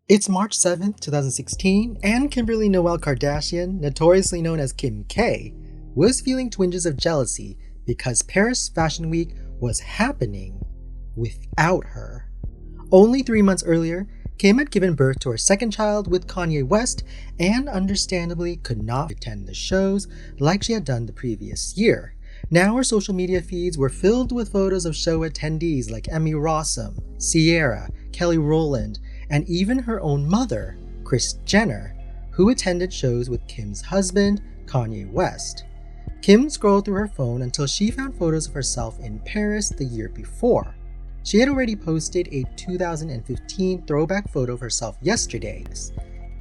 It's March 7th, 2016, and Kimberly Noel Kardashian, notoriously known as Kim K, was feeling twinges of jealousy because Paris Fashion Week was happening without her. Only 3 months earlier, Kim had given birth to her second child with Kanye West and understandably could not attend the shows like she had done the previous year. Now her social media feeds were filled with photos of show attendees like Emmy Rossum, Ciara, Kelly Rowland, and even her own mother, Kris Jenner, who attended shows with Kim's husband, Kanye West. Kim scrolled through her phone until she found photos of herself in Paris the year before. She had already posted a 2015 throwback photo of herself yesterday.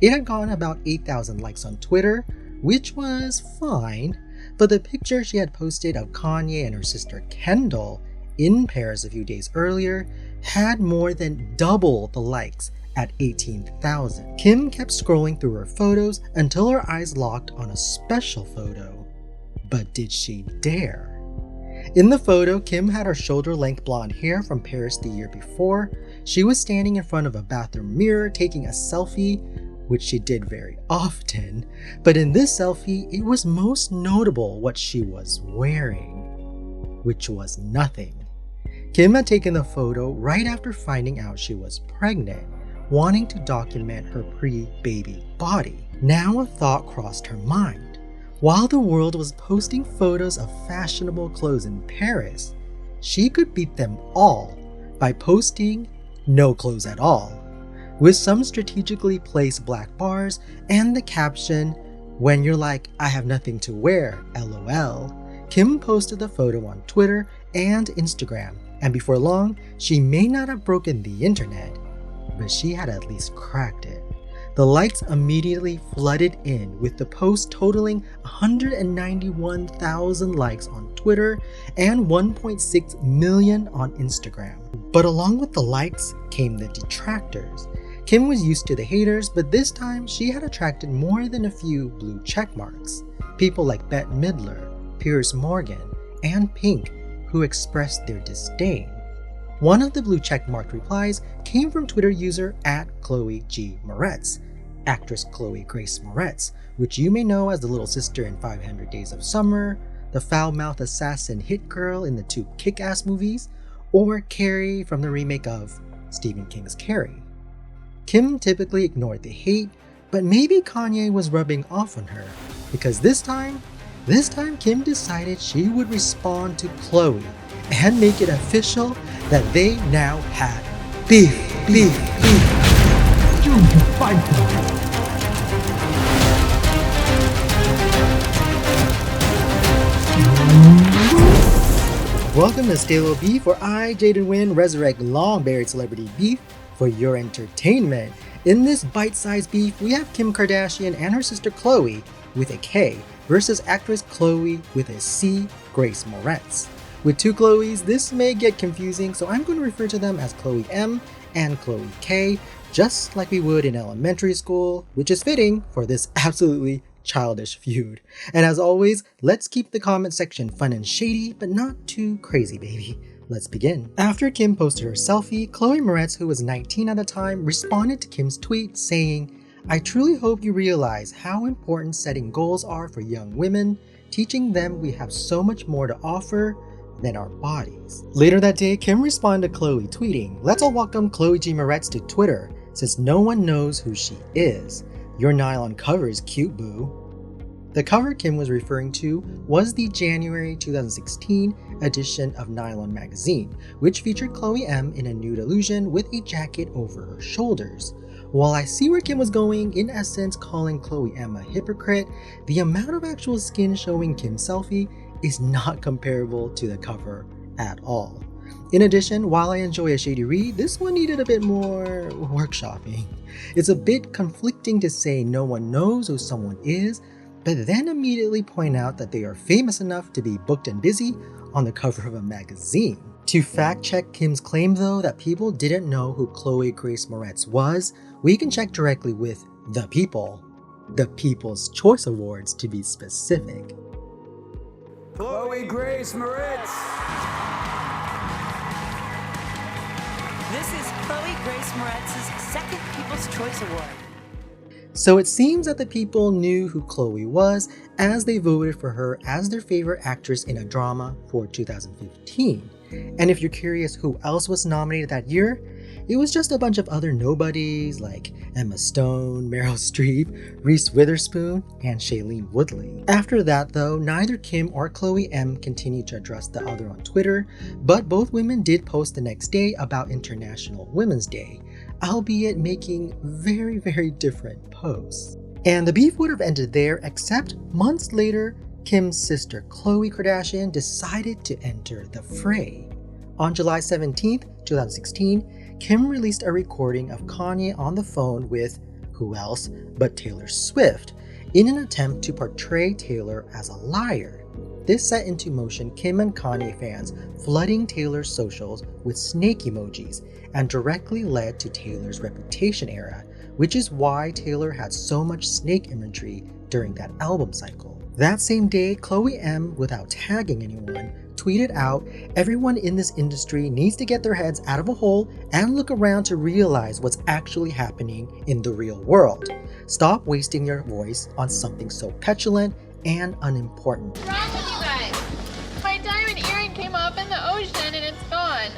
It had gotten about 8,000 likes on Twitter, which was fine, but the picture she had posted of Kanye and her sister Kendall in Paris a few days earlier had more than double the likes at 18,000. Kim kept scrolling through her photos until her eyes locked on a special photo. But did she dare? In the photo, Kim had her shoulder-length blonde hair from Paris the year before. She was standing in front of a bathroom mirror taking a selfie, which she did very often. But in this selfie, it was most notable what she was wearing, which was nothing. Kim had taken the photo right after finding out she was pregnant, wanting to document her pre-baby body. Now a thought crossed her mind. While the world was posting photos of fashionable clothes in Paris, she could beat them all by posting no clothes at all, with some strategically placed black bars and the caption, "When you're like, I have nothing to wear, LOL." Kim posted the photo on Twitter and Instagram, and before long, she may not have broken the internet, but she had at least cracked it. The likes immediately flooded in, with the post totaling 191,000 likes on Twitter and 1.6 million on Instagram. But along with the likes came the detractors. Kim was used to the haters, but this time she had attracted more than a few blue checkmarks. People like Bette Midler, Piers Morgan, and Pink, who expressed their disdain. One of the blue checkmarked replies came from Twitter user @Khloe Moretz, actress Khloe Grace Moretz, which you may know as the little sister in 500 Days of Summer, the foul-mouthed assassin hit girl in the two Kick-Ass movies, or Carrie from the remake of Stephen King's Carrie. Kim typically ignored the hate, but maybe Kanye was rubbing off on her, because this time Kim decided she would respond to Khloe and make it official that they now had beef. Welcome to StaleOldBeef, where I, Jaden Wynn, resurrect long-buried celebrity beef for your entertainment. In this bite-sized beef, we have Kim Kardashian and her sister Khloe with a K versus actress Khloe with a C, Grace Moretz. With two Khloes, this may get confusing, so I'm going to refer to them as Khloe M and Khloe K, just like we would in elementary school, which is fitting for this absolutely childish feud. And as always, let's keep the comment section fun and shady, but not too crazy, baby. Let's begin. After Kim posted her selfie, Khloe Moretz, who was 19 at the time, responded to Kim's tweet saying, "I truly hope you realize how important setting goals are for young women, teaching them we have so much more to offer than our bodies." Later that day, Kim responded to Khloe tweeting, "Let's all welcome Khloe Moretz to Twitter, since no one knows who she is. Your nylon cover is cute, boo." The cover Kim was referring to was the January 2016 edition of Nylon magazine, which featured Khloe M in a nude illusion with a jacket over her shoulders. While I see where Kim was going, in essence calling Khloe M a hypocrite, the amount of actual skin showing Kim's selfie is not comparable to the cover at all. In addition, while I enjoy a shady read, this one needed a bit more workshopping. It's a bit conflicting to say no one knows who someone is, but then immediately point out that they are famous enough to be booked and busy on the cover of a magazine. To fact check Kim's claim though that people didn't know who Khloe Grace Moretz was, we can check directly with the People's Choice Awards to be specific. Khloe Grace Moretz. This is Khloe Grace Moretz's second People's Choice Award. So it seems that the people knew who Khloe was as they voted for her as their favorite actress in a drama for 2015. And if you're curious who else was nominated that year, it was just a bunch of other nobodies like Emma Stone, Meryl Streep, Reese Witherspoon, and Shailene Woodley. After that though, neither Kim or Chloe M continued to address the other on Twitter, but both women did post the next day about International Women's Day, albeit making very different posts. And the beef would have ended there, except months later, Kim's sister Khloe Kardashian decided to enter the fray. On July 17th, 2016, Kim released a recording of Kanye on the phone with who else but Taylor Swift in an attempt to portray Taylor as a liar. This set into motion Kim and Kanye fans flooding Taylor's socials with snake emojis and directly led to Taylor's Reputation era, which is why Taylor had so much snake imagery during that album cycle. That same day, Chloe M, without tagging anyone, tweeted out, "Everyone in this industry needs to get their heads out of a hole and look around to realize what's actually happening in the real world. Stop wasting your voice on something so petulant and unimportant." What's wrong with you guys? My diamond earring came up in the ocean and it's gone.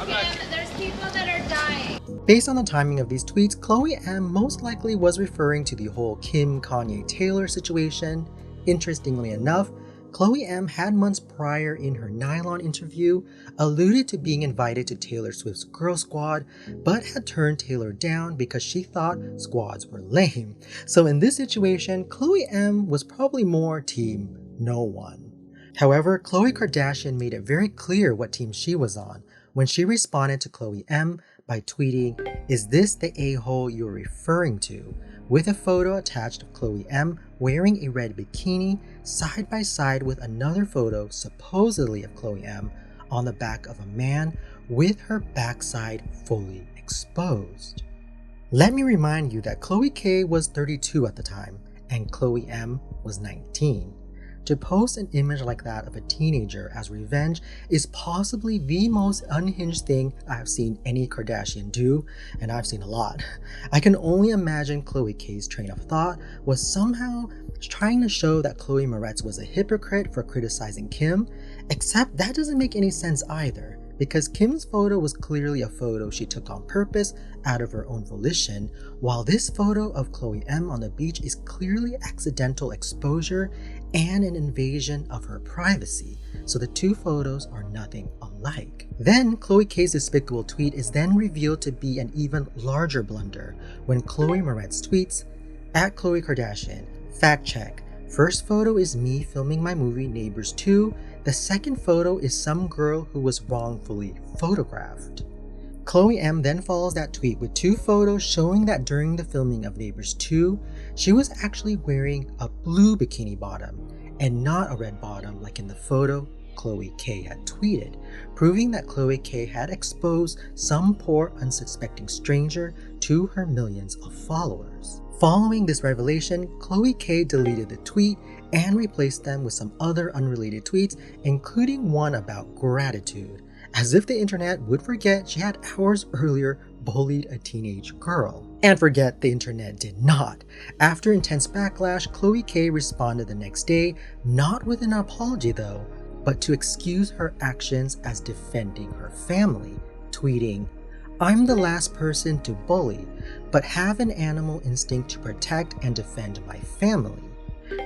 And there's people that are dying. Based on the timing of these tweets, Chloe M most likely was referring to the whole Kim, Kanye, Taylor situation. Interestingly enough, Chloe M had months prior in her Nylon interview alluded to being invited to Taylor Swift's Girl Squad, but had turned Taylor down because she thought squads were lame. So in this situation, Chloe M was probably more team no one. However, Khloe Kardashian made it very clear what team she was on when she responded to Chloe M by tweeting, "Is this the a-hole you're referring to?" with a photo attached of Chloe M wearing a red bikini side by side with another photo supposedly of Chloe M on the back of a man with her backside fully exposed. Let me remind you that Khloe K was 32 at the time and Chloe M was 19. To post an image like that of a teenager as revenge is possibly the most unhinged thing I have seen any Kardashian do, and I've seen a lot. I can only imagine Khloe K's train of thought was somehow trying to show that Grace Moretz was a hypocrite for criticizing Kim, except that doesn't make any sense either, because Kim's photo was clearly a photo she took on purpose out of her own volition, while this photo of Chloe M on the beach is clearly accidental exposure and an invasion of her privacy, so the two photos are nothing alike. Then Khloe K's despicable tweet is then revealed to be an even larger blunder when Grace Moretz tweets, "At Khloe Kardashian, fact check, first photo is me filming my movie Neighbors 2, the second photo is some girl who was wrongfully photographed." Chloe M then follows that tweet with two photos showing that during the filming of Neighbors 2, she was actually wearing a blue bikini bottom and not a red bottom like in the photo Khloe K had tweeted, proving that Khloe K had exposed some poor unsuspecting stranger to her millions of followers. Following this revelation, Khloe K deleted the tweet and replaced them with some other unrelated tweets, including one about gratitude, as if the internet would forget she had hours earlier bullied a teenage girl. And forget the internet did not. After intense backlash, Khloe K responded the next day, not with an apology though, but to excuse her actions as defending her family, tweeting, "I'm the last person to bully, but have an animal instinct to protect and defend my family.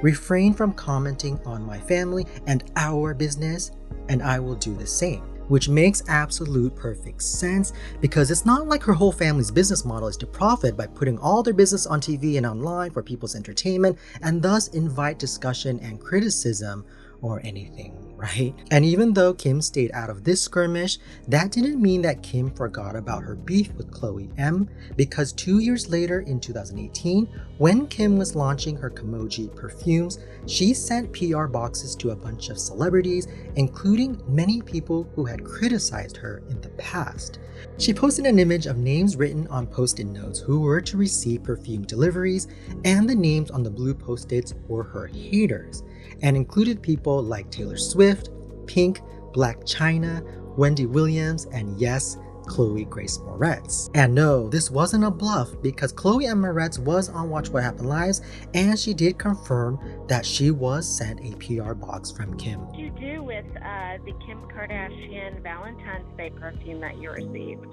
Refrain from commenting on my family and our business, and I will do the same." Which makes absolute perfect sense, because it's not like her whole family's business model is to profit by putting all their business on TV and online for people's entertainment and thus invite discussion and criticism or anything, right? And even though Kim stayed out of this skirmish, that didn't mean that Kim forgot about her beef with Chloe M, because 2 years later in 2018, when Kim was launching her Kimoji perfumes, she sent PR boxes to a bunch of celebrities, including many people who had criticized her in the past. She posted an image of names written on post-it notes who were to receive perfume deliveries, and the names on the blue post-its were her haters, and included people like Taylor Swift, Pink, Black China, Wendy Williams, and yes, Khloe Grace Moretz. And no, this wasn't a bluff because Khloe and Moretz was on Watch What Happened Lives, and she did confirm that she was sent a PR box from Kim. What did you do with the Kim Kardashian Valentine's Day perfume that you received?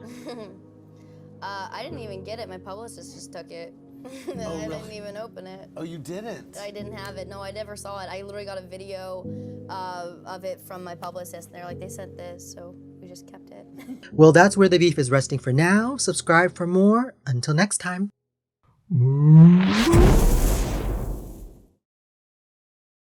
I didn't even get it. My publicist just took it. I didn't even open it. Oh, you didn't? I didn't have it. No, I never saw it. I literally got a video of it from my publicist, and they're like, they sent this, so we just kept it. Well, that's where the beef is resting for now. Subscribe for more. Until next time.